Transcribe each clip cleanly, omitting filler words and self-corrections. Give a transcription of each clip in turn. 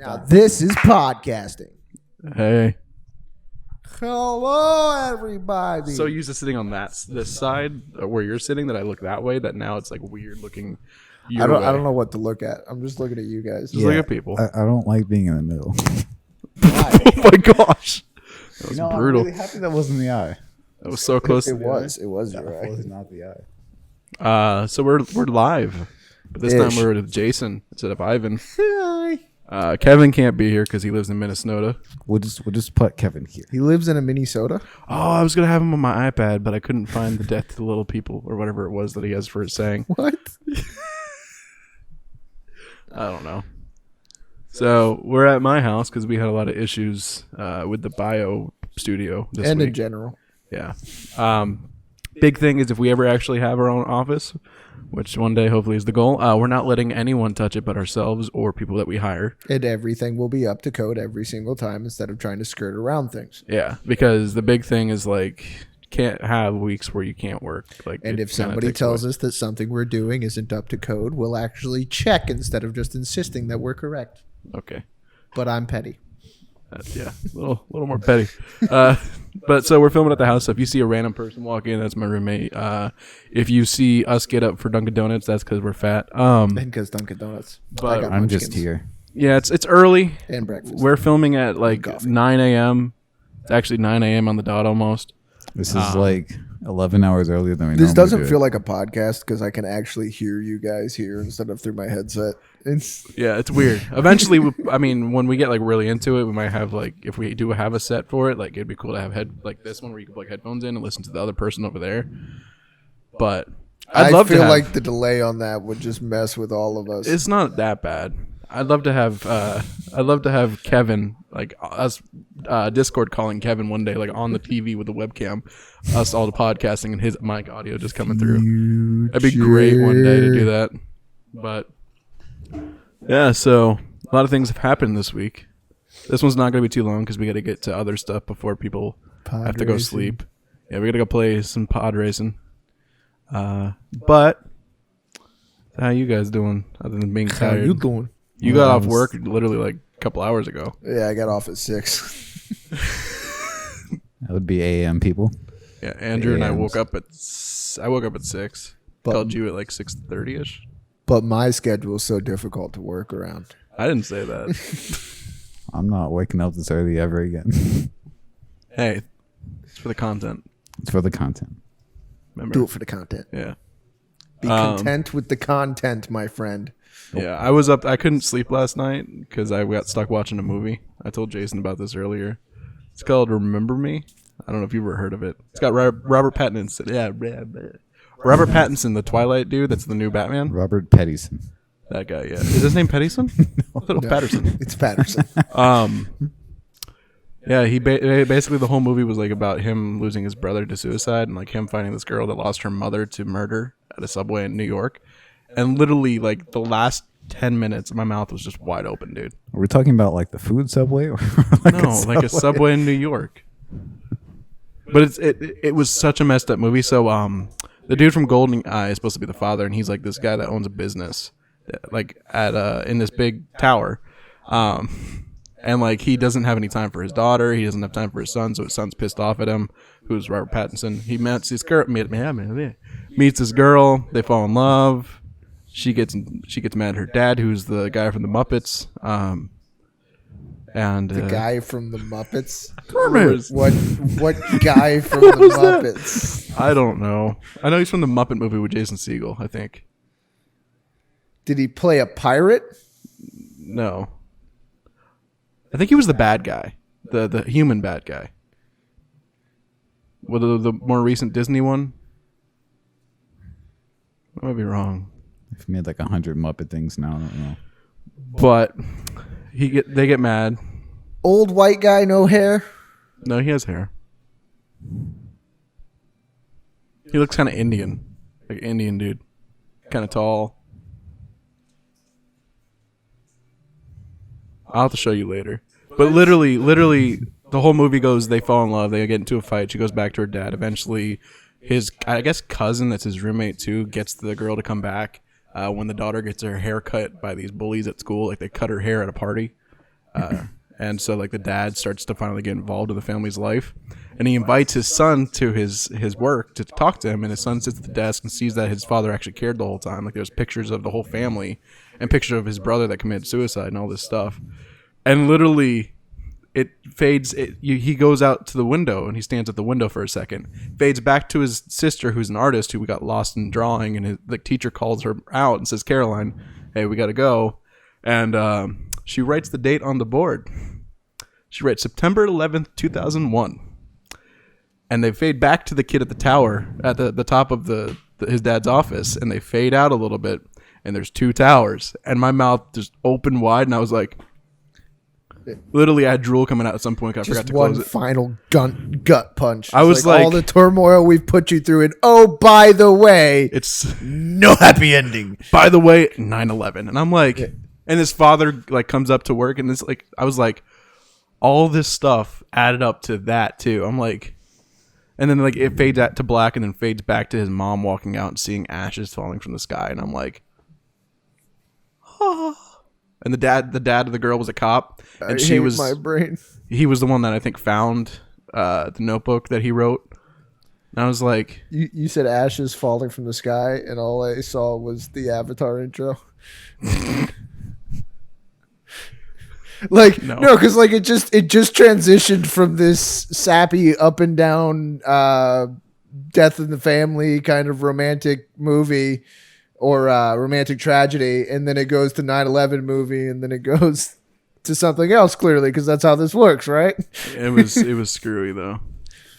Now this is podcasting. Hey. Hello, everybody. So used to sitting on this side where you're sitting that I look that way that now it's like weird looking. I don't know what to look at. I'm just looking at you guys. Just look at people. I don't like being in the middle. Oh my gosh, that was brutal. I'm really happy that wasn't the eye. That was so close. It was your eye. It was not the eye. So we're live, but this time we're with Jason instead of Ivan. Hi. Kevin can't be here because he lives in Minnesota. We'll just put Kevin here. He lives in a Minnesota. Oh, I was gonna have him on my iPad, but I couldn't find the Death to the Little People or whatever it was that he has for his saying. What? I don't know. So we're at my house because we had a lot of issues with the bio studio this And week. in general. Yeah. Big thing is if we ever actually have our own office, which one day hopefully is the goal, we're not letting anyone touch it but ourselves or people that we hire. And everything will be up to code every single time instead of trying to skirt around things. Yeah, because the big thing is like can't have weeks where you can't work. Like, And if somebody tells us that something we're doing isn't up to code, we'll actually check instead of just insisting that we're correct. Okay. But I'm petty. Yeah, a little more petty. But so we're filming at the house. So if you see a random person walk in, that's my roommate. If you see us get up for Dunkin' Donuts, that's because we're fat. And because Dunkin' Donuts. But I got I'm just munchkins here. Yeah, it's early. And breakfast. We're filming at like coffee. 9 a.m. It's actually 9 a.m. on the dot almost. This is like 11 hours earlier than we This normally doesn't do feel it. like a podcast because I can actually hear you guys here instead of through my headset. Yeah, it's weird. Eventually, when we get like really into it, we might have like if we do have a set for it, like it'd be cool to have like this one where you can plug headphones in and listen to the other person over there. But I love to feel have, like the delay on that would just mess with all of us. it's not that bad. I'd love to have Kevin, like us Discord calling Kevin one day, like on the TV with the webcam, us all the podcasting and his mic audio just coming through. That'd be great one day to do that. But yeah, so a lot of things have happened this week. This one's not going to be too long because we got to get to other stuff before people have to go racing. sleep. Yeah, we got to go play some pod racing. But how you guys doing other than being How tired? you doing? You got off work literally like a couple hours ago. Yeah, I got off at 6. That would be AM people. Yeah, Andrew and I AMs. woke up at 6. But- Called you at like 6:30ish. But my schedule is so difficult to work around. I didn't say that. I'm not waking up this early ever again. Hey, it's for the content. It's for the content. Remember? Do it for the content. Yeah. Be content with the content, my friend. Yeah, I was up. I couldn't sleep last night because I got stuck watching a movie. I told Jason about this earlier. It's called Remember Me. I don't know if you've ever heard of it. It's got Robert Pattinson. Yeah, Robert Pattinson, the Twilight dude. That's the new Batman. Robert Pettison. That guy. Yeah, is his name Pettison? Little No, Patterson. It's Patterson. Yeah, he basically the whole movie was like about him losing his brother to suicide and like him finding this girl that lost her mother to murder at a subway in New York. And literally like the last 10 minutes, my mouth was just wide open, dude. Are we talking about like the food subway? Or Like a subway in New York. But it was such a messed up movie. So the dude from Golden Eye is supposed to be the father, and he's like this guy that owns a business, like at in this big tower. And like he doesn't have any time for his daughter. He doesn't have time for his son, so his son's pissed off at him. Who's Robert Pattinson? He meets this girl. Meets this girl. They fall in love. She gets mad at her dad, who's the guy from the Muppets. And The guy from the Muppets. Kermit. What guy from the Muppets? I don't know. I know he's from the Muppet movie with Jason Segel, I think. Did he play a pirate? No. I think he was the bad guy. The human bad guy. Well, the more recent Disney one? I might be wrong. I've made like 100 Muppet things now. I don't know. But they get mad. Old white guy, no hair. No, he has hair. He looks kind of Indian. Like an Indian dude. Kind of tall. I'll have to show you later. But literally, the whole movie goes, they fall in love, they get into a fight, she goes back to her dad. Eventually, his, I guess, cousin, that's his roommate too, gets the girl to come back when the daughter gets her hair cut by these bullies at school. Like, they cut her hair at a party. And so like the dad starts to finally get involved in the family's life, and he invites his son to his work to talk to him. And his son sits at the desk and sees that his father actually cared the whole time. Like there's pictures of the whole family and pictures of his brother that committed suicide and all this stuff. And literally, it fades. He goes out to the window and he stands at the window for a second. Fades back to his sister, who's an artist who got lost in drawing, and the teacher calls her out and says, "Caroline, hey, we got to go." And she writes the date on the board. She writes September 11th, 2001. And they fade back to the kid at the tower at the top of his dad's office, and they fade out a little bit, and there's 2 towers. And my mouth just opened wide, and I was like, literally, I had drool coming out at some point. I forgot to close it. Just one final gut punch. I was like, all the turmoil we've put you through, and oh, by the way, it's no happy ending. By the way, 9/11, and I'm like, and his father like comes up to work, and it's like, I was like, all this stuff added up to that too. I'm like, and then like it fades out to black, and then fades back to his mom walking out and seeing ashes falling from the sky, and I'm like, oh. And the dad of the girl was a cop, and she was my brain. He was the one that I think found the notebook that he wrote. And I was like, you said ashes falling from the sky, and all I saw was the Avatar intro. Like no, because like it just transitioned from this sappy up and down death in the family kind of romantic movie or romantic tragedy, and then it goes to 9/11 movie, and then it goes to something else clearly, because that's how this works, right? It was screwy though.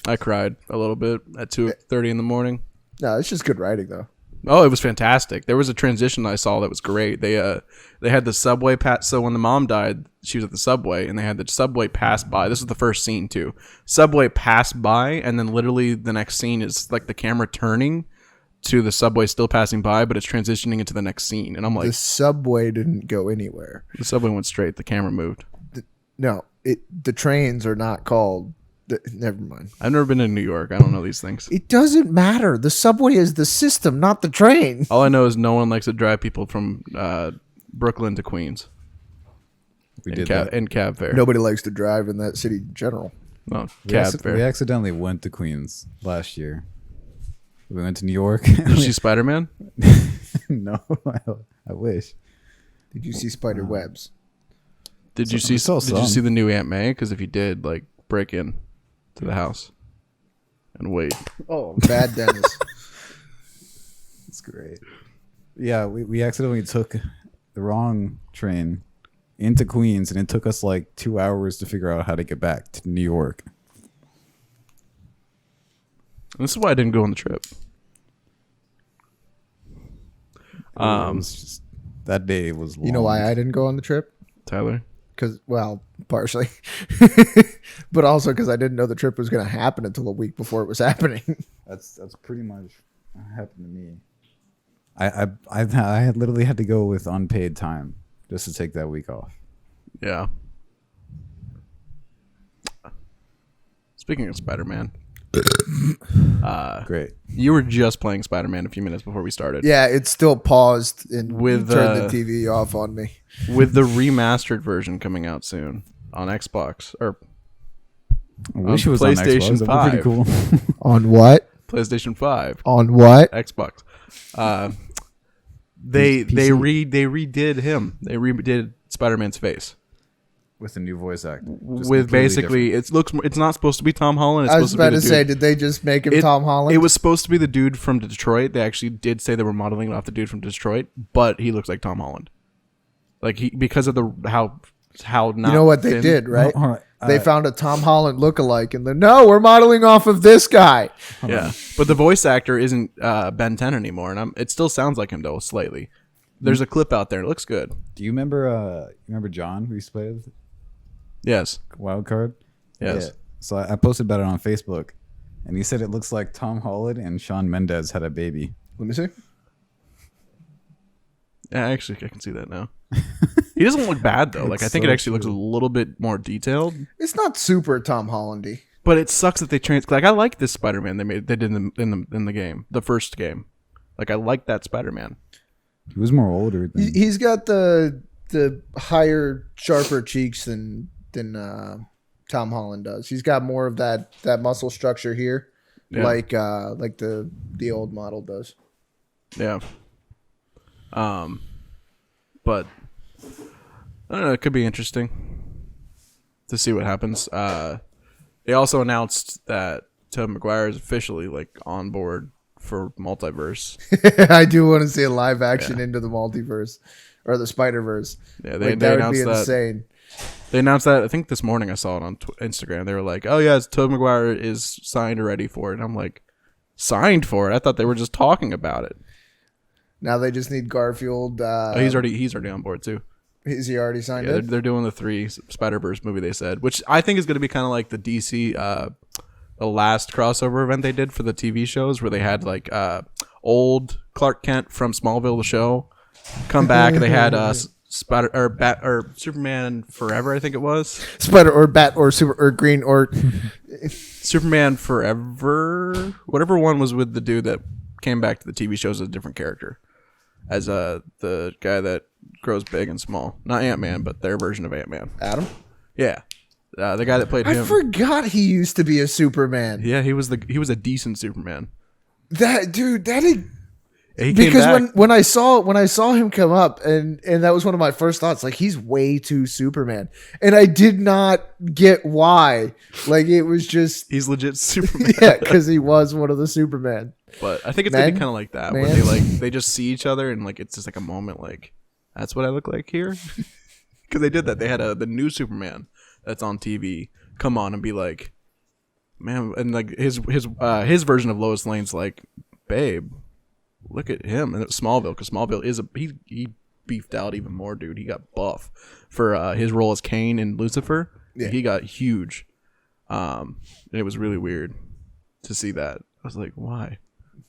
I cried a little bit at 2:30 in the morning. No, it's just good writing though. Oh, it was fantastic. There was a transition I saw that was great. They had the subway pass. So when the mom died, she was at the subway, and they had the subway pass by. This was the first scene too. Subway pass by, and then literally the next scene is like the camera turning to the subway still passing by, but it's transitioning into the next scene. And I'm like, the subway didn't go anywhere. The subway went straight. The camera moved. The trains are not called. Never mind. I've never been in New York. I don't know these things. It doesn't matter. The subway is the system, not the train. All I know is no one likes to drive people from Brooklyn to Queens. We did that. In cab fare. Nobody likes to drive in that city in general. No, cab fare. We accidentally went to Queens last year. We went to New York. Did you see Spider-Man? No, I wish. Did you see spider webs? Did you see the new Aunt May? Because if you did, like, break in to the house and wait. Oh, bad Dennis. It's great. Yeah, we accidentally took the wrong train into Queens, and it took us like 2 hours to figure out how to get back to New York. This is why I didn't go on the trip. It was just, that day was long. You know why I didn't go on the trip? Tyler? Because, well, partially. But also because I didn't know the trip was going to happen until a week before it was happening. That's pretty much what happened to me. I had literally had to go with unpaid time just to take that week off. Yeah. Speaking of Spider-Man. Great. You were just playing Spider-Man a few minutes before we started. Yeah, it's still paused and With, turned the TV off on me. With the remastered version coming out soon on Xbox or I wish on it was PlayStation on Xbox. That'd be 5. pretty cool. On what? PlayStation 5. On what? Xbox. They redid him. They redid Spider-Man's face. With a new voice actor. With basically, it's not supposed to be Tom Holland. It's I was supposed about to to be say, did they just make him Tom Holland? It was supposed to be the dude from Detroit. They actually did say they were modeling it off the dude from Detroit, but he looks like Tom Holland. Like because of how not. You know what they thin. did, right? All right. They found a Tom Holland lookalike, and then no, we're modeling off of this guy. Yeah, but the voice actor isn't Ben 10 anymore, and it still sounds like him though slightly. There's a clip out there. It looks good. Do you remember John who used to play with Yes. Wild Card? Yes. Yeah. So I posted about it on Facebook, and he said it looks like Tom Holland and Shawn Mendes had a baby. Let me see. Yeah, actually, I can see that now. He doesn't look bad though. Like I think it actually looks a little bit more detailed. It's not super Tom Hollandy, but it sucks that they like I like this Spider-Man they did in the game, the first game. Like I like that Spider-Man. He was more older. He's got the the higher, sharper cheeks than Tom Holland does. He's got more of that muscle structure here, like the old model does. Yeah. But I don't know. It could be interesting to see what happens. They also announced that Tobey Maguire is officially like on board for multiverse. I do want to see a live action into the multiverse or the Spider-Verse. Yeah, they that would announced be insane. They announced that I think this morning. I saw it on Instagram. They were like, "Oh yeah, Tobey Maguire is signed or ready for it." And I'm like, "Signed for it?" I thought they were just talking about it. Now they just need Garfield. He's already on board too. Is he already signed Yeah, in? they're doing the 3 Spider-Verse movie, they said, which I think is going to be kind of like the DC, the last crossover event they did for the TV shows, where they had like old Clark Kent from Smallville, the show, come back, and they had Superman Forever, I think it was. Spider or Bat or Super or Green or Superman Forever, whatever one was with the dude that came back to the TV shows as a different character, as the guy that grows big and small. Not Ant-Man, but their version of Ant-Man. Adam? Yeah. The guy that played him. I forgot he used to be a Superman. Yeah, he was a decent Superman. That dude, He came because back. when I saw him come up and that was one of my first thoughts, like he's way too Superman. And I did not get why. Like it was just He's legit Superman. yeah, because he was one of the Superman. But I think it's gonna be kind of like that, where they just see each other and like it's just like a moment, like that's what I look like here. Because they did that. They had the new Superman that's on TV come on and be like, man, and like his version of Lois Lane's like, babe, look at him. And it's Smallville, because Smallville is he beefed out even more, dude. He got buff for his role as Kane in Lucifer. Yeah. He got huge. And it was really weird to see that. I was like, why?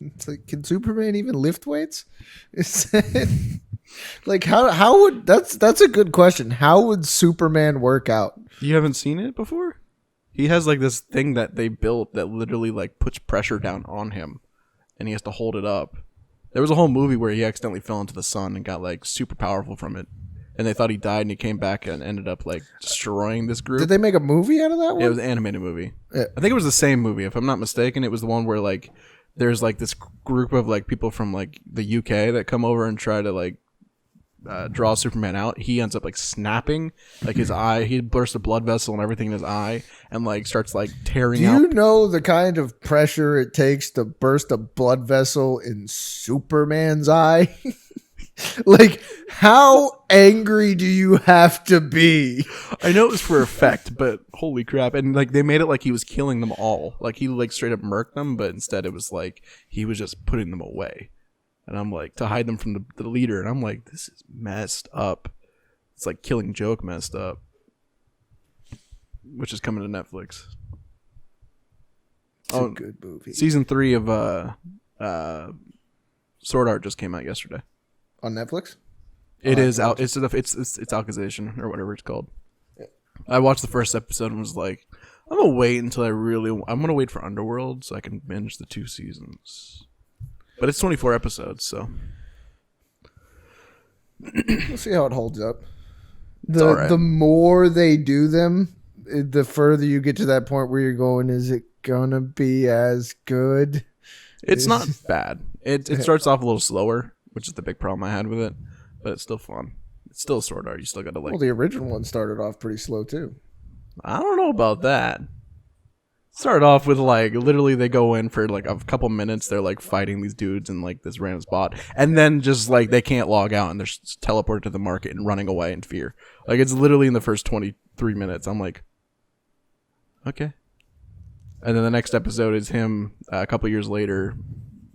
It's like, can Superman even lift weights? Like how would that's a good question. How would Superman work out? You haven't seen it before? He has like this thing that they built that literally like puts pressure down on him, and he has to hold it up. There was a whole movie where he accidentally fell into the sun and got like super powerful from it, and they thought he died, and he came back and ended up like destroying this group. Did they make a movie out of that one? Yeah, it was an animated movie. Yeah. I think it was the same movie, if I'm not mistaken. It was the one where like there's like this group of like people from like the UK that come over and try to like draw Superman out. He ends up like snapping, like his eye. He bursts a blood vessel and everything in his eye, and like starts like tearing out. Do you know the kind of pressure it takes to burst a blood vessel in Superman's eye? Like, how angry do you have to be? I know it was for effect, but holy crap. And like they made it like he was killing them all. Like he like straight up murked them, but instead it was like he was just putting them away. And I'm like, to hide them from the leader. And I'm like, this is messed up. It's like Killing Joke messed up. Which is coming to Netflix. It's a good movie. Season 3 of Sword Art just came out yesterday. On Netflix? It is out. It's Alchemization or whatever it's called. Yeah. I watched the first episode and was like, I'm gonna wait until I'm gonna wait for Underworld so I can binge the 2 seasons. But it's 24 episodes, so we'll see how it holds up. Right. The more they do them, the further you get to that point where you're going, is it gonna be as good? It's not bad. It starts off a little slower, which is the big problem I had with it, but it's still fun. It's still Sword Art. You still got to like. Well, the original one started off pretty slow too. I don't know about that. Started off with like literally they go in for like a couple minutes. They're like fighting these dudes in like this random spot, and then just like they can't log out and they're teleported to the market and running away in fear. Like it's literally in the first 23 minutes. I'm like, okay. And then the next episode is him a couple years later.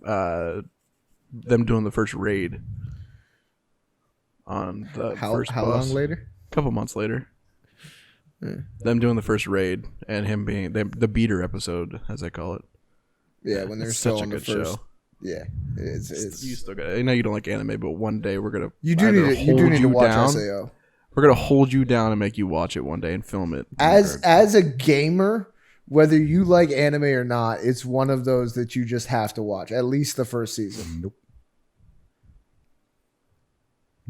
Them doing the first raid on the first how boss. long later? A couple months later. Yeah. Them doing the first raid and him being the beater episode, as I call it. Yeah, when they're still on the first. Show. Yeah, it's you still got. I know you don't like anime, but one day we're gonna. You do need to watch SAO. We're gonna hold you down and make you watch it one day and film it. As a gamer, whether you like anime or not, it's one of those that you just have to watch. At least the first season. Nope.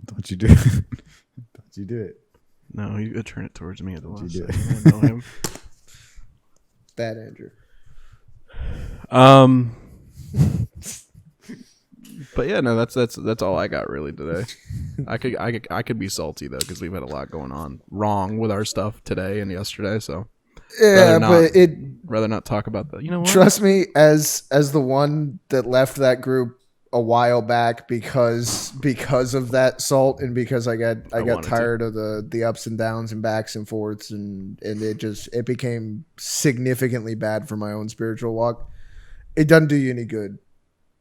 Don't you do? Don't Did you do it? No, you turn it towards me at the last you do second. I know him. Bad Andrew. But yeah, no, that's all I got really today. I could be salty though because we've had a lot going on wrong with our stuff today and yesterday. So Yeah, but rather not talk about that. You know what? Trust me, as the one that left that group a while back because of that salt and because I got tired of the ups and downs and backs and forths and it became significantly bad for my own spiritual walk. It doesn't do you any good.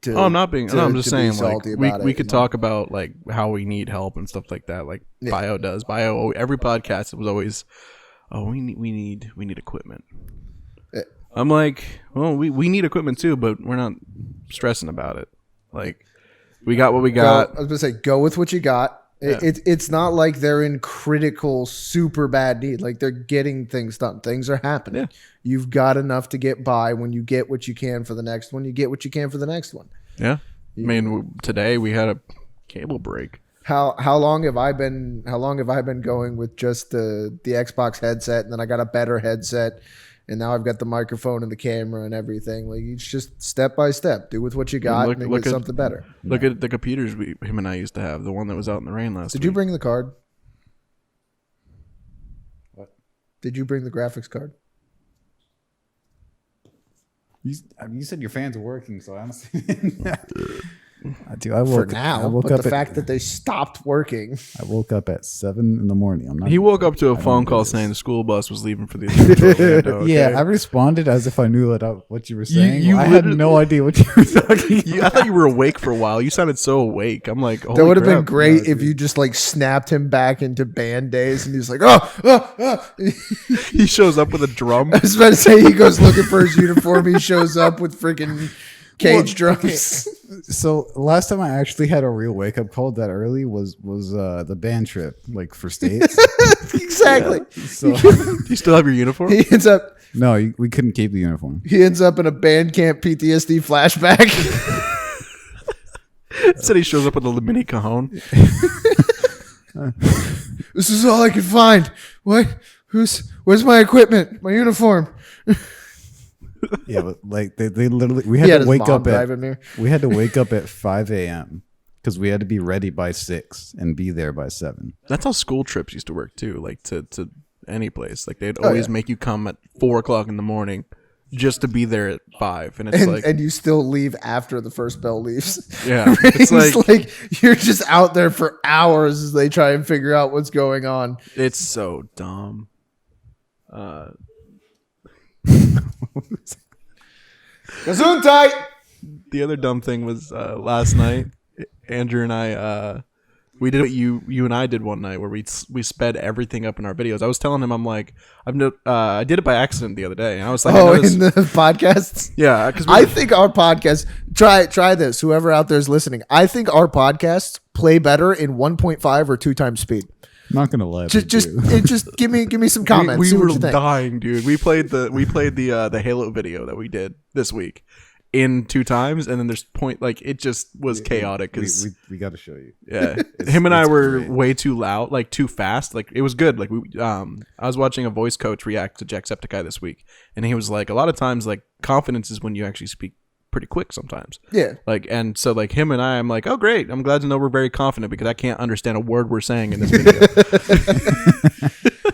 I'm not being. No, I'm just saying. Salty like about we it, could talk about like how we need help and stuff like that. Like Bio does. Bio every podcast it was always, we need equipment. I'm like, well, we need equipment too, but we're not stressing about it. Like we got what we got. I was gonna say, go with what you got. Yeah. It's not like they're in critical, super bad need. Like they're getting things done. Things are happening. Yeah. You've got enough to get by. When you get what you can for the next one, you get what you can for the next one. Yeah. I mean, today we had a cable break. How long have I been going with just the Xbox headset, and then I got a better headset, and now I've got the microphone and the camera and everything. Like it's just step by step. Do with what you got and get something better. Look at the computers him and I used to have. The one that was out in the rain last week. Did you bring the card? What? Did you bring the graphics card? You said your fans are working, so honestly, for now. But the fact that they stopped working. I woke up at 7 a.m. He woke up to a phone call saying the school bus was leaving for the Orlando, okay? Yeah, I responded as if I knew what you were saying. I had no idea what you were talking about. I thought you were awake for a while. You sounded so awake. I'm like, that would have been great if you just like snapped him back into band days and he's like, oh. He shows up with a drum. I was about to say he goes looking for his uniform. He shows up with freaking cage drums. So last time I actually had a real wake up call that early was the band trip, like for states. Exactly. Yeah. So, do you still have your uniform? He ends up. No, we couldn't keep the uniform. He ends up in a band camp PTSD flashback. Said he shows up with a mini cajon. This is all I could find. What? Where's my equipment? My uniform. Yeah, but like they literally we had to wake up at 5 a.m. because we had to be ready by 6 and be there by 7. That's how school trips used to work too. Like to any place, like they'd always make you come at 4 o'clock in the morning just to be there at 5, and it's and you still leave after the first bell leaves. Yeah, it's like you're just out there for hours as they try and figure out what's going on. It's so dumb. Gesundheit. The other dumb thing was last night, Andrew and I we did what you and I did one night where we sped everything up in our videos. I was telling him, I'm like, I did it by accident the other day, and I was like, in the podcasts, yeah, because I think our podcast try this. Whoever out there is listening, I think our podcasts play better in 1.5 or 2 times speed. I'm not gonna lie. Just give me some comments. We were dying, dude. We played the Halo video that we did this week in 2 times, and then there's it just was chaotic because we got to show you. Yeah, him and I were way too loud, like too fast. Like it was good. Like I was watching a voice coach react to Jacksepticeye this week, and he was like, a lot of times like confidence is when you actually speak pretty quick sometimes. Yeah. Like, and so like him and I'm like, oh great, I'm glad to know we're very confident because I can't understand a word we're saying in this video.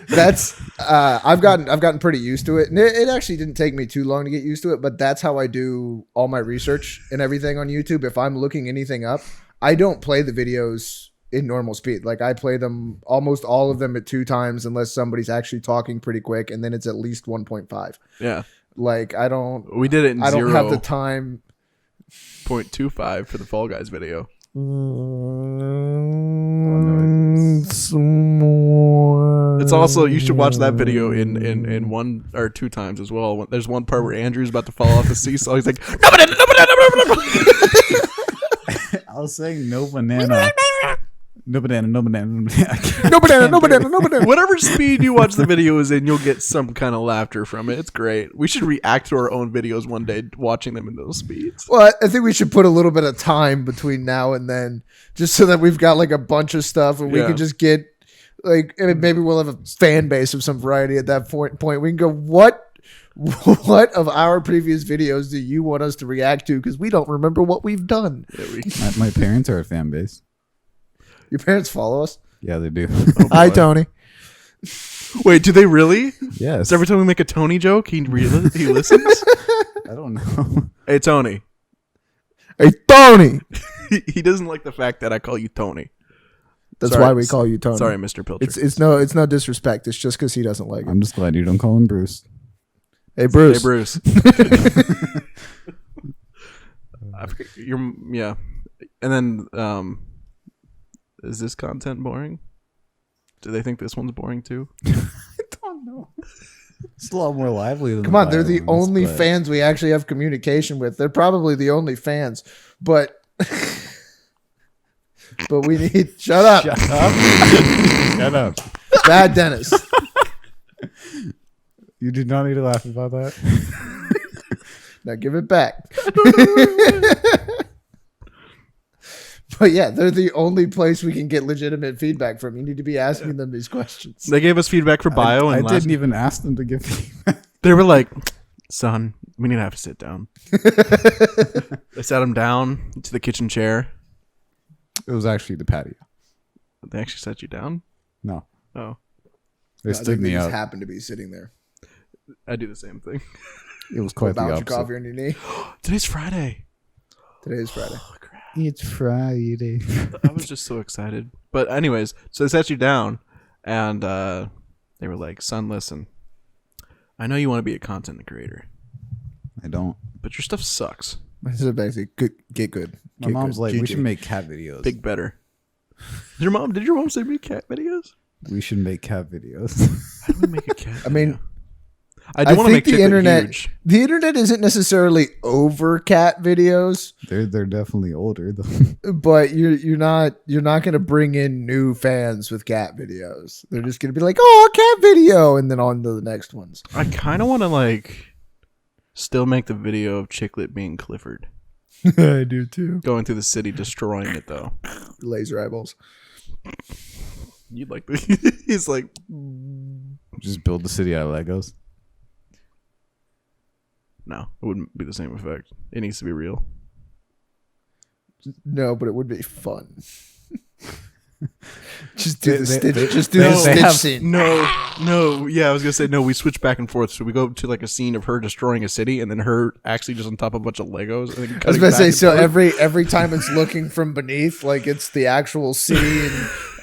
That's I've gotten pretty used to it, and it actually didn't take me too long to get used to it. But that's how I do all my research and everything on YouTube. If I'm looking anything up, I don't play the videos in normal speed. Like I play them almost all of them at 2 times unless somebody's actually talking pretty quick, and then it's at least 1.5. Yeah. Like I don't. We did it in I don't have the time. 0.25 for the Fall Guys video. It's also, you should watch that video in 1 or 2 times as well. There's one part where Andrew's about to fall off the seesaw. He's like, no banana, no banana, no banana. I was saying no banana. No banana, no banana, no banana. No banana, no banana, no banana. Whatever speed you watch the video is in, you'll get some kind of laughter from it. It's great. We should react to our own videos one day, watching them in those speeds. Well, I think we should put a little bit of time between now and then, just so that we've got like a bunch of stuff and we can just get Like, and maybe we'll have a fan base of some variety at that point. We can go, what of our previous videos do you want us to react to? Because we don't remember what we've done. My parents are a fan base. Your parents follow us? Yeah, they do. Hi, Tony. Wait, do they really? Yes. So every time we make a Tony joke, he listens? I don't know. Hey, Tony. Hey, Tony. He doesn't like the fact that I call you Tony. That's Sorry. why we call you Tony. Sorry, Mr. Pilcher. It's no disrespect. It's just because he doesn't like it. I'm just glad you don't call him Bruce. Hey, Bruce. Hey, Bruce. I forget, yeah. And then, is this content boring? Do they think this one's boring too? I don't know. It's a lot more lively than Come on, they're the violence, only but- fans we actually have communication with. They're probably the only fans, but but we need shut up, Shut up. bad Dennis. You did not need to laugh about that. Now give it back. But yeah, they're the only place we can get legitimate feedback from. You need to be asking them these questions. They gave us feedback for bio, I and didn't even ask them to give feedback. they were like, "Son, we need to have to sit down." They sat him down to the kitchen chair. It was actually the patio. They actually sat you down. No, Oh, they stood me just up. happened to be sitting there. I do the same thing. It was quite the Bounce your opposite. coffee on your knee. Today's Friday. Today is Friday. Oh, crap. It's Friday. I was just so excited. But anyways, so they sat you down, and they were like, "Son, listen. I know you want to be a content creator, I don't. but your stuff sucks. This is basically good, get good. My Get mom's good. like, we GG. should make cat videos. Big better." Did your mom say make cat videos? We should make cat videos. How do we make a cat? I mean, video? I do want to make the TikTok internet. huge. The internet isn't necessarily over cat videos, They're definitely older though. but you're not going to bring in new fans with cat videos. They're just going to be like, "Oh, cat video," and then on to the next ones. I kind of want to like still make the video of Chicklet being Clifford, I do too. going through the city, destroying it though. Laser eyeballs. You'd like the he's like, Just build the city out of Legos. no, it wouldn't be the same effect. It needs to be real. No, but it would be fun. Just do the They- stitch. they- Just do they- the they stitch have- scene. No. Yeah, I was gonna say no. We switch back and forth. So we go to like a scene of her destroying a city, and then her actually just on top of a bunch of Legos. And then I was cutting about to back say, and so forth. every time it's looking from beneath, like it's the actual scene,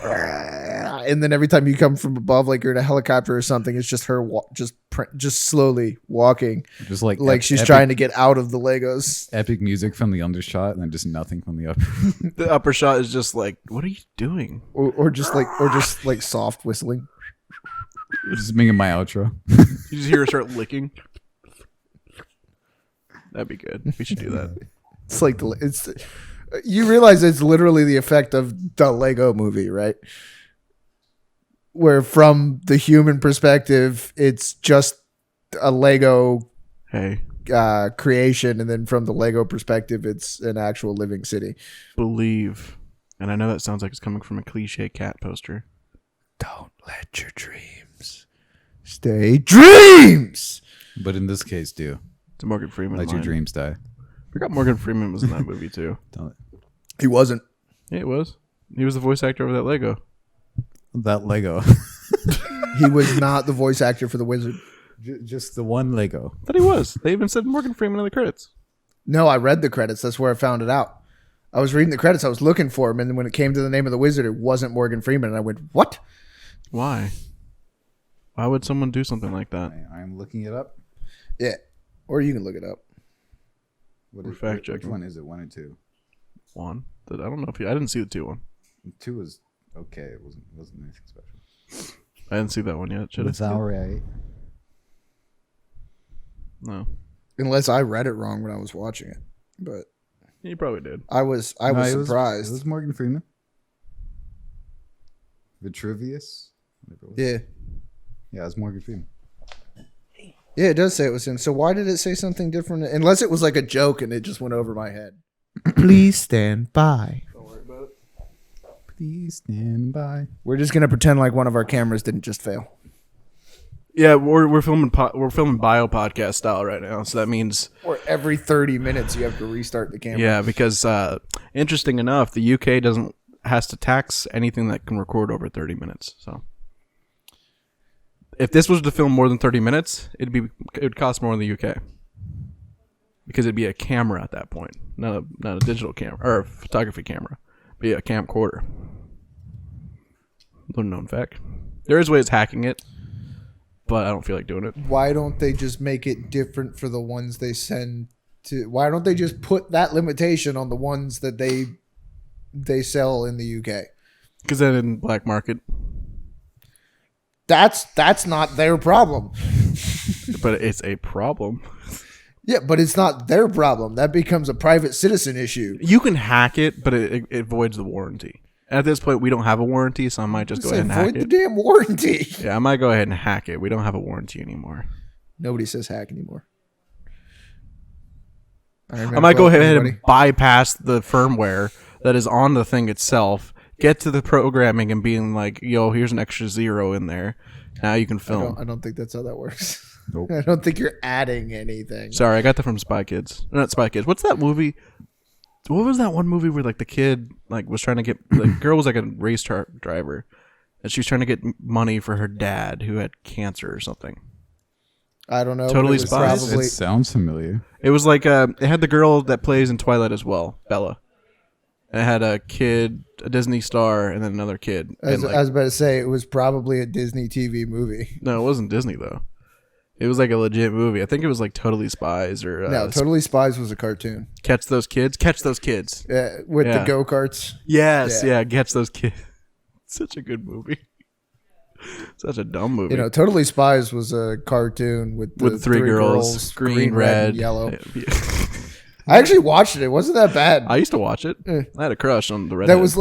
and then every time you come from above, like you're in a helicopter or something, it's just her just slowly walking, Just like she's trying to get out of the Legos. epic music from the undershot and then just nothing from the upper. The upper shot is just like, what are you doing? Or just like soft whistling. Just making my outro. You just hear her start licking. That'd be good. We should do that. It's like you realize it's literally the effect of the Lego movie, right? Where from the human perspective, it's just a Lego Hey, creation, and then from the Lego perspective, it's an actual living city. believe. And I know that sounds like it's coming from a cliche cat poster. Don't let your dreams stay dreams. But in this case, do It's a Morgan Freeman let your line. dreams die. Forgot Morgan Freeman was in that movie too. Don't He wasn't. Yeah, it was. He was the voice actor of that Lego. that Lego. He was not the voice actor for the wizard. Just the one Lego. But he was. They even said Morgan Freeman in the credits. No, I read the credits. That's where I found it out. I was reading the credits. I was looking for him, and then when it came to the name of the wizard, it wasn't Morgan Freeman, and I went, "What?" Why? Why would someone do something like that? I'm looking it up. Yeah, or you can look it up. We're fact which checking. one is it? 1 and 2? One. I don't know if I didn't see the 2 one. 2 was okay. It wasn't anything special. I didn't see that one yet. Should I? see it? alright. No. Unless I read it wrong when I was watching it, but You probably did. I was surprised. It was Morgan Freeman. Vitruvius. Whatever it was. Yeah, Yeah, it was Morgan Freeman. yeah, it does say it was him. So why did it say something different? Unless it was like a joke and it just went over my head. Please stand by. Don't worry about it. Please stand by. We're just gonna pretend like one of our cameras didn't just fail. Yeah, we're filming bio podcast style right now, so that means Or every 30 minutes you have to restart the camera. yeah, because interesting enough, the UK has to tax anything that can record over 30 minutes. So if this was to film more than 30 minutes, it would cost more in the UK because it'd be a camera at that point, not a digital camera or a photography camera, be a camcorder. Little known fact. There is ways hacking it, but I don't feel like doing it. Why don't they just make it different for the ones they send to? Why don't they just put that limitation on the ones that they sell in the UK? Because then in black market, That's not their problem. but it's a problem. Yeah, but it's not their problem. That becomes a private citizen issue. You can hack it, but it voids the warranty. At this point, we don't have a warranty, so I might just go ahead and hack Void the it. damn warranty. Yeah, I might go ahead and hack it. We don't have a warranty anymore. Nobody says hack anymore. I might go ahead and bypass the firmware that is on the thing itself, get to the programming and being like, yo, here's an extra 0 in there. Now you can film. I don't think that's how that works. Nope. I don't think you're adding anything. Sorry, I got that from Spy Kids. Not Spy Kids. What's that movie? What was that one movie where like the kid like was trying to get the girl was like a race car driver, and she was trying to get money for her dad who had cancer or something. I don't know. Totally but it was Spies? probably- It sounds familiar. It was like it had the girl that plays in Twilight as well, Bella. And it had a kid, a Disney star, and then another kid. I And, like, was about to say it was probably a Disney TV movie. no, it wasn't Disney though. It was like a legit movie. I think it was like Totally Spies or No, Totally Spies was a cartoon. Catch Those Kids. Catch Those Kids. With Yeah. the go-karts. Yes, Yeah. yeah, Catch Those Kids. Such a good movie. Such a dumb movie. You know, Totally Spies was a cartoon with the with three girls, green, red, and yellow. Yeah. I actually watched it. It wasn't that bad. I used to watch it. Eh. I had a crush on the red. That was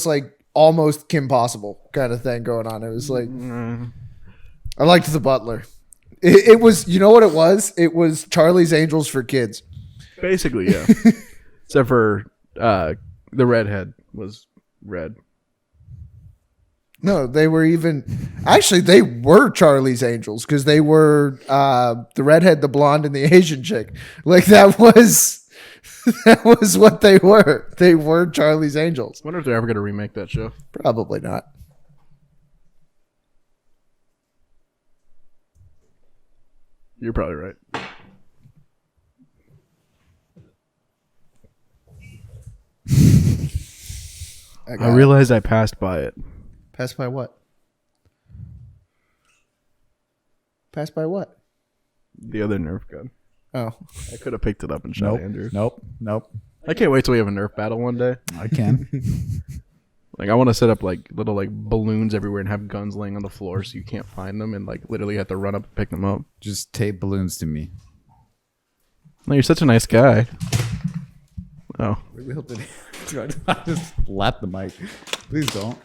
like almost Kim Possible kind of thing going on. It was like I liked the butler. It was, you know what it was? It was Charlie's Angels for kids. basically, yeah. Except for the redhead was red. No, they were they were Charlie's Angels because they were the redhead, the blonde, and the Asian chick. Like that was what they were. They were Charlie's Angels. Wonder if they're ever going to remake that show. Probably not. You're probably right. I realized I passed by it. Pass by what? Pass by what? The other Nerf gun. Oh, I could have picked it up and shot Andrew. Nope. I can't wait till we have a Nerf battle one day. I can. Like I want to set up like little like balloons everywhere and have guns laying on the floor so you can't find them and like literally have to run up and pick them up. Just tape balloons to me. No, you're such a nice guy. Oh, We hope that I just lap the mic. Please don't.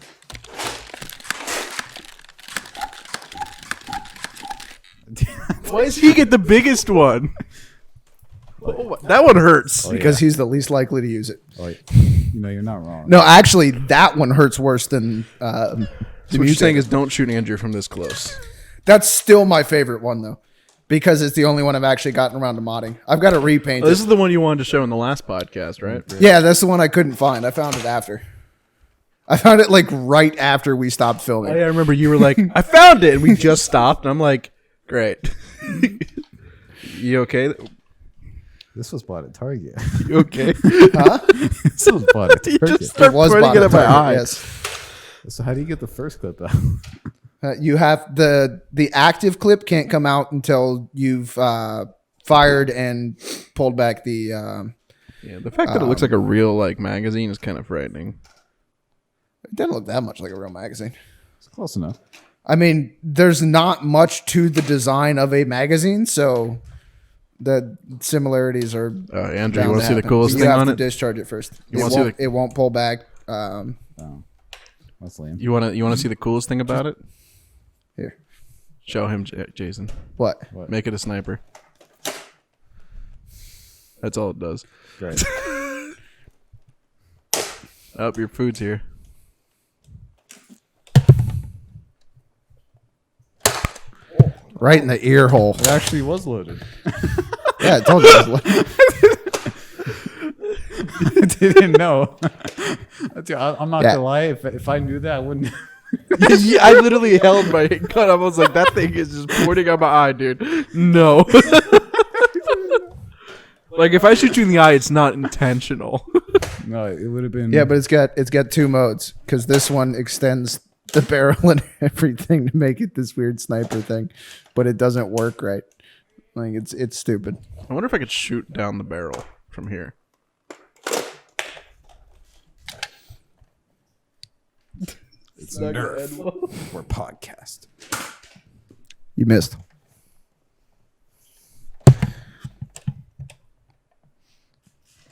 why does he get the biggest one? Oh, that one hurts. because he's the least likely to use it. Like, you know, you're not wrong. No, actually, that one hurts worse than the So what you're saying is don't shoot Andrew from this close. That's still my favorite one though, because it's the only one I've actually gotten around to modding. I've got to repaint This it. is the one you wanted to show in the last podcast, right? Yeah, that's the one I couldn't find. I found it after. I found it like right after we stopped filming. I remember you were like, I found it, and we just stopped, and I'm like, great. You okay? This was bought at Target. You okay? This was bought at You Target. just start pointing bought it at at my Target, eye. yes. So how do you get the first clip out? You have the active clip can't come out until you've fired and pulled back the. Yeah, the fact that it looks like a real like magazine is kind of frightening. It doesn't look that much like a real magazine. It's close enough. I mean, there's not much to the design of a magazine, so the similarities are. Andrew, you bound want to see the happen. coolest You thing have on to it? discharge it first. You wanna see the- It won't pull back. Oh, that's lame. You want to see the coolest thing about it? Here, Show him, Jason. what? Make it a sniper. That's all it does. Great. Oh, your food's here. Right in the ear hole. It actually was loaded. Yeah, I told you it was loaded. I didn't know. Dude, I'm not Yeah. gonna lie. If I knew that, I wouldn't. Yeah, I literally held my gun. I was like, that thing is just pointing out my eye, dude. No. Like, if I shoot you in the eye, it's not intentional. No, it would have been. Yeah, but it's got two modes because this one extends the barrel and everything to make it this weird sniper thing, but it doesn't work right. Like it's stupid. I wonder if I could shoot down the barrel from here. It's Nerf. We're podcast. You missed.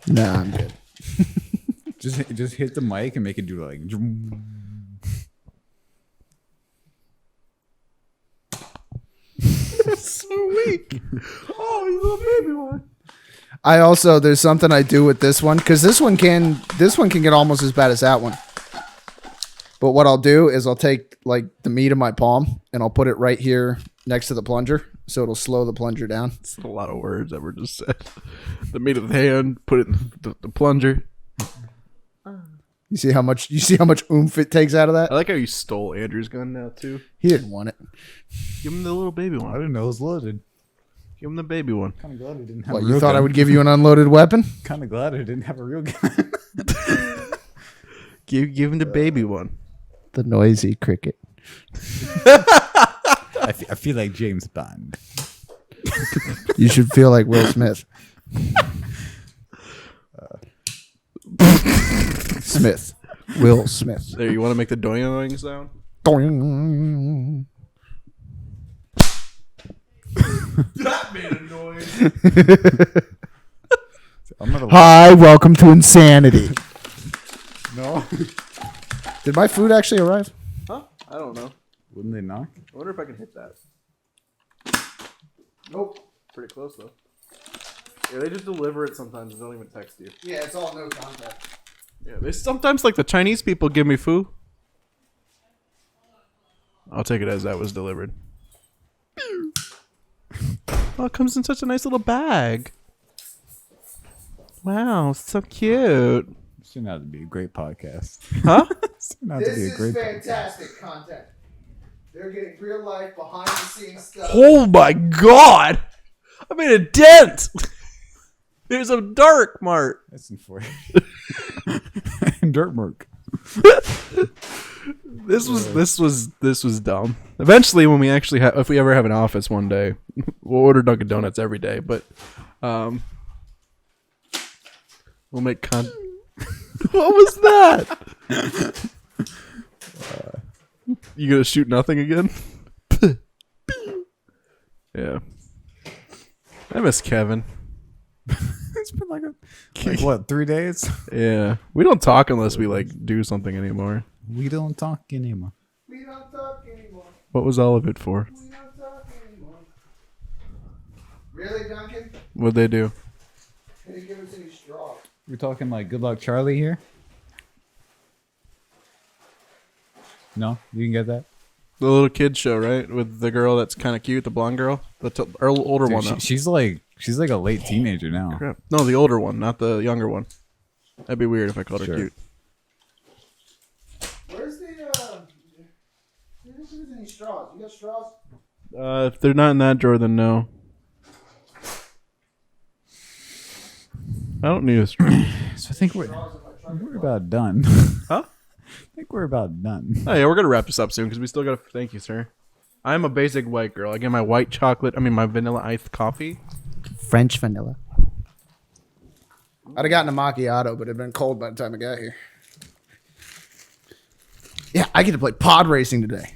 Nah, I'm good. Just hit the mic and make it do like. So weak. Oh, you little baby one. I also there's something I do with this one because this one can get almost as bad as that one. But what I'll do is I'll take like the meat of my palm and I'll put it right here next to the plunger, so it'll slow the plunger down. It's a lot of words that were just said. The meat of the hand, put it in the plunger. You see how much oomph it takes out of that? I like how you stole Andrew's gun now too. He didn't want it. Give him the little baby I one. didn't know it was loaded. Give him the baby one. Kind of glad it didn't have. What, a you real thought gun. I would give you an unloaded weapon? Kind of glad it didn't have a real gun. Give him the baby one. The noisy cricket. I feel like James Bond. You should feel like Will Smith. Smith. Will Smith. There, you want to make the doing sound? Doing. That made a noise. I'm gonna. Hi, welcome to Insanity. No. Did my food actually arrive? Huh? I don't know. Wouldn't they knock? I wonder if I can hit that. Nope. Pretty close though. Yeah, they just deliver it sometimes. They don't even text you. Yeah, it's all no contact. Yeah, they sometimes, like the Chinese people, give me food. I'll take it as that was delivered. Oh, it comes in such a nice little bag. Wow, so cute. This turned out to be a great podcast. Huh? This turned out to be a great fantastic content. They're getting real life behind the scenes stuff. Oh my god! I made a dent! There's a dark mark. That's in for Dirt Merc. This was dumb. Eventually, when we actually if we ever have an office one day, we'll order Dunkin' Donuts every day. But we'll make What was that? You gonna shoot nothing again? Yeah. I miss Kevin. It's been like what, 3 days? Yeah. We don't talk unless we like do something anymore. We don't talk anymore. We don't talk anymore. What was all of it for? We don't talk anymore. Really, Duncan? What'd they do? They didn't give us any straw. We're talking like Good Luck Charlie here. No, you can get that. The little kid show, right? With the girl that's kind of cute, the blonde girl, the older Dude, one. Though. she's like a late teenager now. Crap. No, the older one, not the younger one. That'd be weird if I called her Sure. cute. Where's the, they didn't give us any straws. You got straws? If they're not in that drawer, then no. I don't need a straw. So I think we're about done. Huh? I think we're about done. Oh yeah, we're gonna wrap this up soon because we still gotta. Thank you, sir. I'm a basic white girl. I get my white chocolate. I mean, my vanilla iced coffee. French vanilla. I'd have gotten a macchiato, but it'd been cold by the time I got here. Yeah, I get to play pod racing today.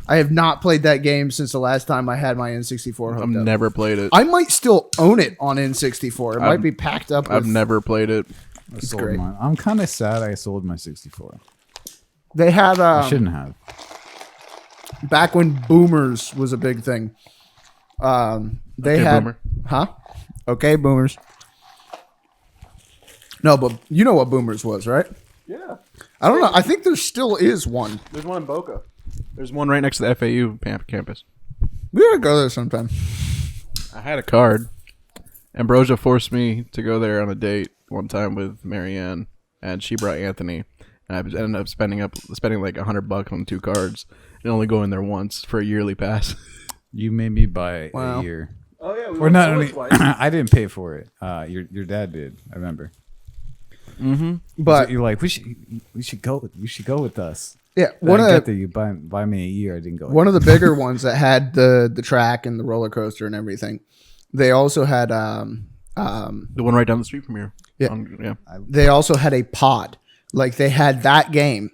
I have not played that game since the last time I had my N64 hooked I've up. never played it. I might still own it on N64. It might be packed up. I've with- never played it. I sold great. mine. I'm kind of sad I sold my 64. They had I shouldn't have. back when Boomers was a big thing. They Okay, had, Boomer. huh? Okay, Boomers. No, but you know what Boomers was, right? Yeah. I don't know. I think there still is one. There's one in Boca. There's one right next to the FAU campus. We gotta go there sometime. I had a card. Ambrosia forced me to go there on a date one time with Marianne, and she brought Anthony. And I ended up spending like $100 on 2 cards, and only going there once for a yearly pass. You made me buy Wow. a year. Oh yeah, Or not only I didn't pay for it. Your dad did. I remember. Mm-hmm. But You're like, we should go. You should go with us. yeah, When one I of got the, there, you buy me a year. I didn't go. one of the bigger ones that had the track and the roller coaster and everything. They also had The one right down the street from here. Yeah. Yeah. they also had a pod. Like they had that game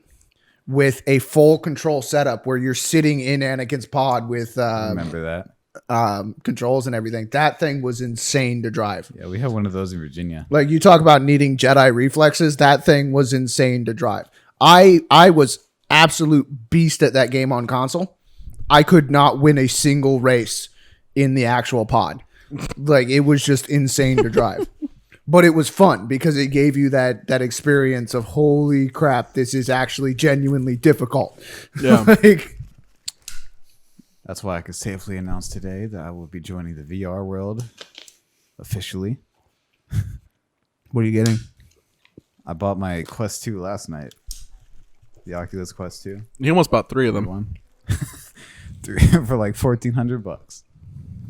with a full control setup where you're sitting in Anakin's pod with I remember that. controls and everything. That thing was insane to drive. Yeah, we had one of those in Virginia. Like you talk about needing Jedi reflexes, that thing was insane to drive. I was absolute beast at that game on console. I could not win a single race in the actual pod. Like it was just insane to drive. But it was fun because it gave you that experience of holy crap, this is actually genuinely difficult. Yeah. Like, That's why I could safely announce today that I will be joining the VR world officially. what are you getting? I bought my Quest 2 last night. The Oculus Quest 2. He almost bought 3 of them. One. For like $1,400.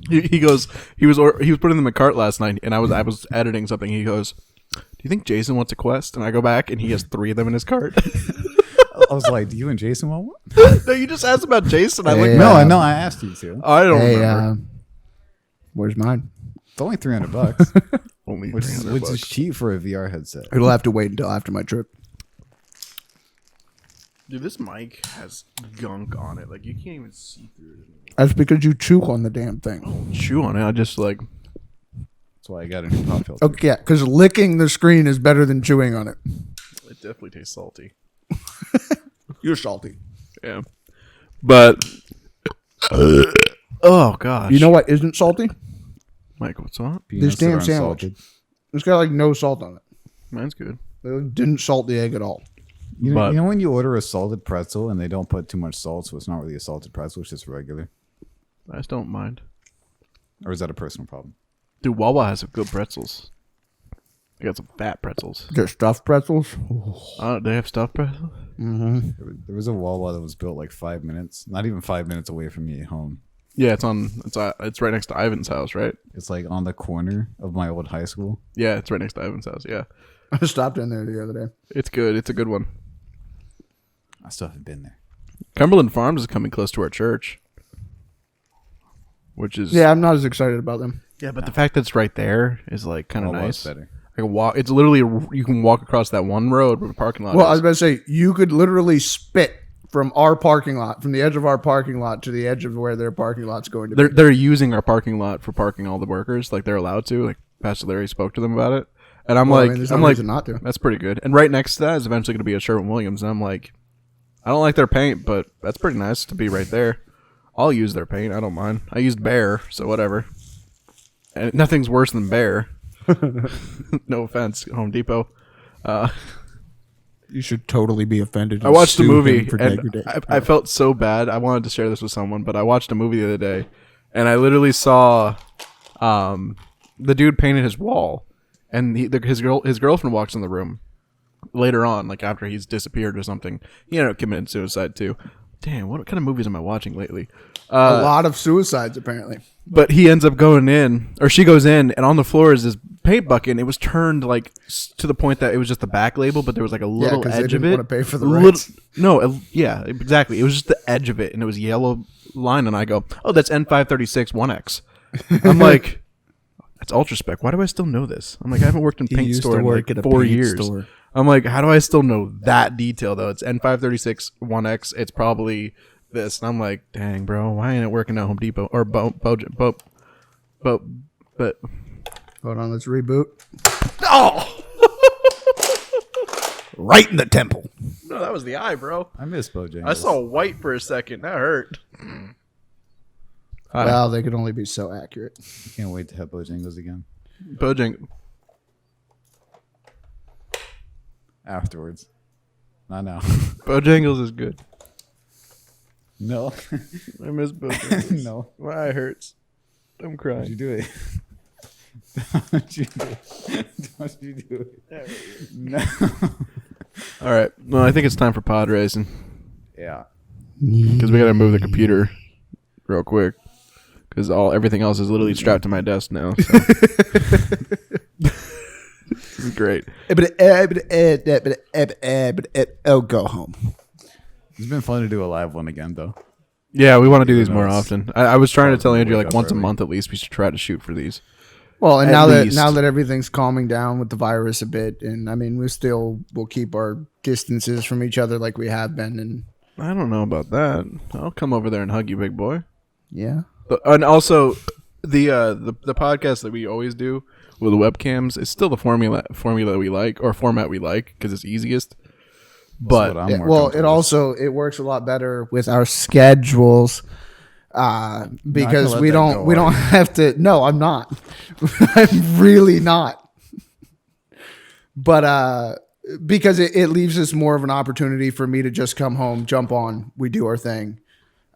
He goes. He was putting them in cart last night, and I was editing something. He goes, "Do you think Jason wants a Quest?" And I go back, and he has 3 of them in his cart. I was like, "Do you and Jason want one?" No, you just asked about Jason. I Hey, like. No, I know. I asked you to. I don't Hey, remember. where's mine? It's only $300, Only which is $300. cheap for a VR headset. It'll have to wait until after my trip. Dude, this mic has gunk on it. Like you can't even see through it. That's because you chew on the damn thing. Chew on it. I just like. That's why I got a new pop filter. Okay, yeah, because licking the screen is better than chewing on it. It definitely tastes salty. You're salty. Yeah, but. Oh gosh. You know what isn't salty? Mike, what's on? Peanuts damn that are sandwich. unsalted. It's got like no salt on it. Mine's good. It didn't salt the egg at all. You But- know when you order a salted pretzel and they don't put too much salt, so it's not really a salted pretzel, it's just regular? I just don't mind. Or is that a personal problem? Dude, Wawa has some good pretzels. They got some fat pretzels. They're stuffed pretzels. They have stuffed pretzels. Mm-hmm. There was a Wawa that was built like 5 minutes, not even 5 minutes away from me at home. Yeah, it's right next to Ivan's house, right? It's like on the corner of my old high school. Yeah, it's right next to Ivan's house. Yeah, I stopped in there the other day. it's good. It's a good one. I still haven't been there. Cumberland Farms is coming close to our church, which is Yeah, I'm not as excited about them. yeah. But the fact that it's right there is like kind of Wawa's nice. better. I can walk. It's literally you can walk across that one road where the parking lot Well, I was is. about to say, you could literally spit from our parking lot, from the edge of our parking lot to the edge of where their parking lot's going to be. They're using our parking lot for parking all the workers. Like they're allowed to. Like Pastor Larry spoke to them about it, and I'm Well, I like, mean, there's no I'm like, reason not to. that's pretty good. And right next to that is eventually going to be a Sherwin-Williams, and I'm like, I don't like their paint, but that's pretty nice to be right there. I'll use their paint. I don't mind. I used Bear, so whatever. And nothing's worse than Bear. No offense, Home Depot. You should totally be offended. I watched a movie for and degradation. I felt so bad. I wanted to share this with someone, but I watched a movie the other day, and I literally saw the dude painted his wall, and his girlfriend walks in the room later on, like after he's disappeared or something. He ended up committing suicide too. Damn, what kind of movies am I watching lately? A lot of suicides, apparently. But he ends up going in, or she goes in, and on the floor is this paint bucket, and it was turned like to the point that it was just the back label, but there was like a little 'cause they edge of didn't it. wanna pay for the Little- rights. No, yeah, exactly. It was just the edge of it, and it was yellow line, and I go, oh, that's N536 1X. I'm like, that's Ultra Spec. Why do I still know this? I'm like, I haven't worked in paint used to store in work like at a 4 paint years. store. I'm like, how do I still know that detail though? It's N536 1X. It's probably this, and I'm like, dang, bro, why ain't it working at Home Depot or but Hold on, let's reboot. oh, Right in the temple. no, that was the eye, bro. I miss Bojangles. I saw white for a second. That hurt. Well, they could only be so accurate. I can't wait to have Bojangles again. Bojang. Afterwards. Not now. Bojangles is good. No. I miss Bojangles. No. My eye hurts. I'm Don't crying. you do it. Don't you do it. Don't you do it. No. All right. Well, I think it's time for pod racing Yeah. because we got to move the computer real quick because everything else is literally strapped to my desk now. So. This is great. Oh, go home. It's been fun to do a live one again, though. Yeah, we want to do these Even more though it's- often. I was trying to tell Probably Andrew wake like up once a early. month at least we should try to shoot for these. Well, and At now least. that everything's calming down with the virus a bit, and I mean, we'll keep our distances from each other like we have been, and I don't know about that. I'll come over there and hug you, big boy. yeah. And also, the podcast that we always do with the webcams is still the formula we like or format we like because it's easiest. But That's what I'm Yeah, working well, towards. it works a lot better with our schedules because let we that don't go, we are don't you? have to. No, I'm not. I'm really not. But because it leaves us more of an opportunity for me to just come home, jump on, we do our thing,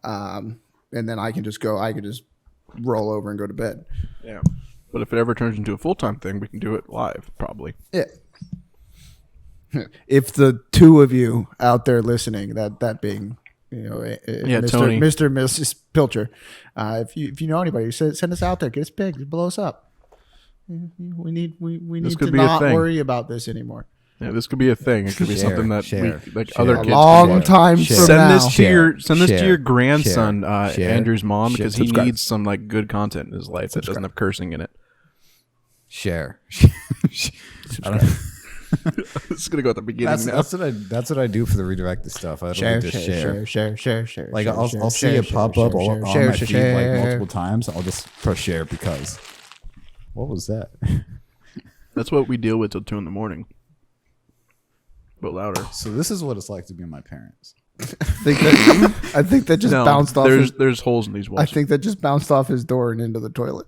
and then I can just roll over and go to bed. yeah. But if it ever turns into a full-time thing, we can do it live probably. Yeah. If the two of you out there listening, that being, Yeah, Mr. Tony. Mr. and Mrs. Pilcher, if you know anybody, send us out there, get us big, blow us up. We need This to could be a not thing. worry about this anymore. Yeah, this could be a thing. It could be Share, something that share, we like share. other A kids. long can watch. time Share. from Send now. this to your Share. your grandson, Share. Andrew's mom, Share. because he Subscribe. needs some like good content in his life that doesn't have cursing in it. Share. It's gonna go at the beginning now. That's what I do for the redirected stuff. I don't Share, just share. Like share, I'll share, see share, it pop share, up share, on share, my share, feed like share. multiple times. I'll just press share because. What was that? That's what we deal with till 2 a.m. But louder. So this is what it's like to be my parents. I think that just bounced off. There's holes in these walls. I think that just bounced off his door and into the toilet.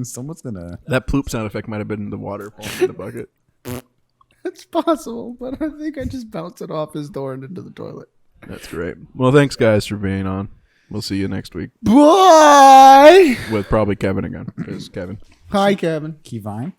Someone's gonna. that ploop sound effect might have been in the water falling in the bucket. It's possible, but I think I just bounced it off his door and into the toilet. That's great. Well, thanks guys for being on. We'll see you next week Bye. with probably Kevin again. Because Kevin. Hi, Kevin. Keyvine.